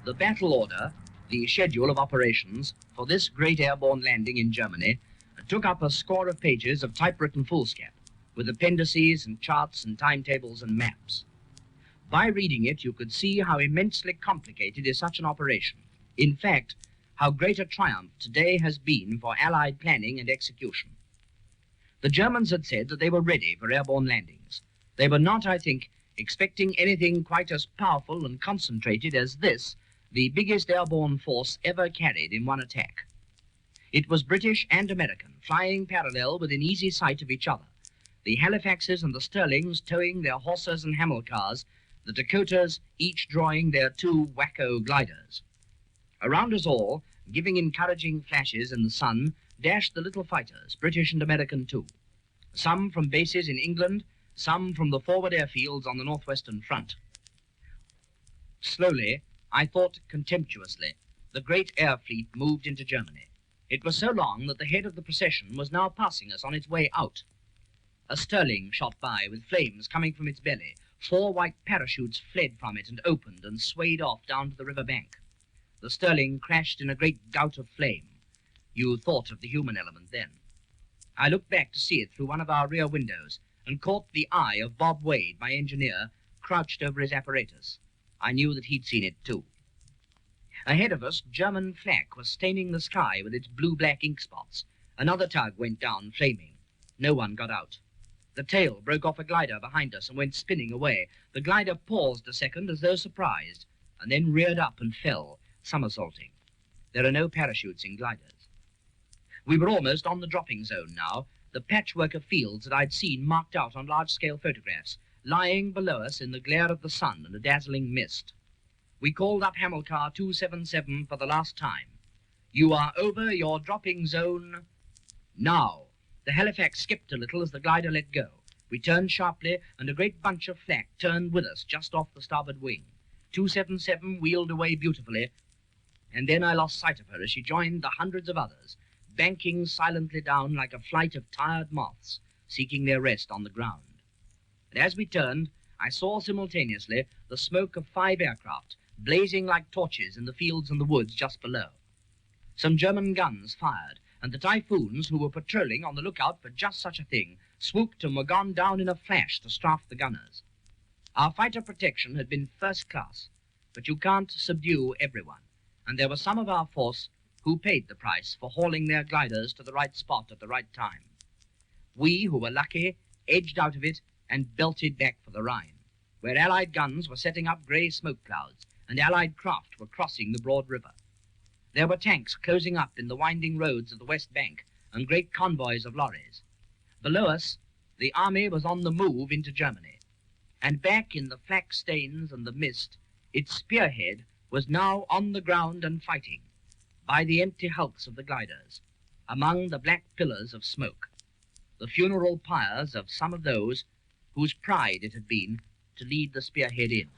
The battle order, the schedule of operations for this great airborne landing in Germany, took up a score of pages of typewritten foolscap, with appendices and charts and timetables and maps. By reading it, you could see how immensely complicated is such an operation. In fact, how great a triumph today has been for Allied planning and execution. The Germans had said that they were ready for airborne landings. They were not, I think, expecting anything quite as powerful and concentrated as this, the biggest airborne force ever carried in one attack. It was British and American, flying parallel within easy sight of each other, the Halifaxes and the Stirlings towing their Horsers and Hamel cars, the Dakotas each drawing their two Wacko gliders. Around us all, giving encouraging flashes in the sun, dashed the little fighters, British and American too. Some from bases in England, some from the forward airfields on the northwestern front. Slowly, I thought contemptuously, the great air fleet moved into Germany. It was so long that the head of the procession was now passing us on its way out. A Stirling shot by with flames coming from its belly. 4 white parachutes fled from it and opened and swayed off down to the river bank. The Stirling crashed in a great gout of flame. You thought of the human element then. I looked back to see it through one of our rear windows and caught the eye of Bob Wade, my engineer, crouched over his apparatus. I knew that he'd seen it too. Ahead of us, German Flak was staining the sky with its blue-black ink spots. Another tug went down, flaming. No one got out. The tail broke off a glider behind us and went spinning away. The glider paused a second as though surprised, and then reared up and fell, somersaulting. There are no parachutes in gliders. We were almost on the dropping zone now, the patchwork of fields that I'd seen marked out on large-scale photographs, lying below us in the glare of the sun and a dazzling mist. We called up Hamilcar 277 for the last time. You are over your dropping zone now. The Halifax skipped a little as the glider let go. We turned sharply, and a great bunch of flak turned with us just off the starboard wing. 277 wheeled away beautifully, and then I lost sight of her as she joined the hundreds of others, banking silently down like a flight of tired moths, seeking their rest on the ground. And as we turned, I saw simultaneously the smoke of 5 aircraft, blazing like torches in the fields and the woods just below. Some German guns fired, and the Typhoons, who were patrolling on the lookout for just such a thing, swooped and were gone down in a flash to strafe the gunners. Our fighter protection had been first class, but you can't subdue everyone, and there were some of our force who paid the price for hauling their gliders to the right spot at the right time. We, who were lucky, edged out of it and belted back for the Rhine, where Allied guns were setting up grey smoke clouds, and Allied craft were crossing the broad river. There were tanks closing up in the winding roads of the West Bank and great convoys of lorries. Below us, the army was on the move into Germany, and back in the flak stains and the mist, its spearhead was now on the ground and fighting, by the empty hulks of the gliders, among the black pillars of smoke, the funeral pyres of some of those whose pride it had been to lead the spearhead in.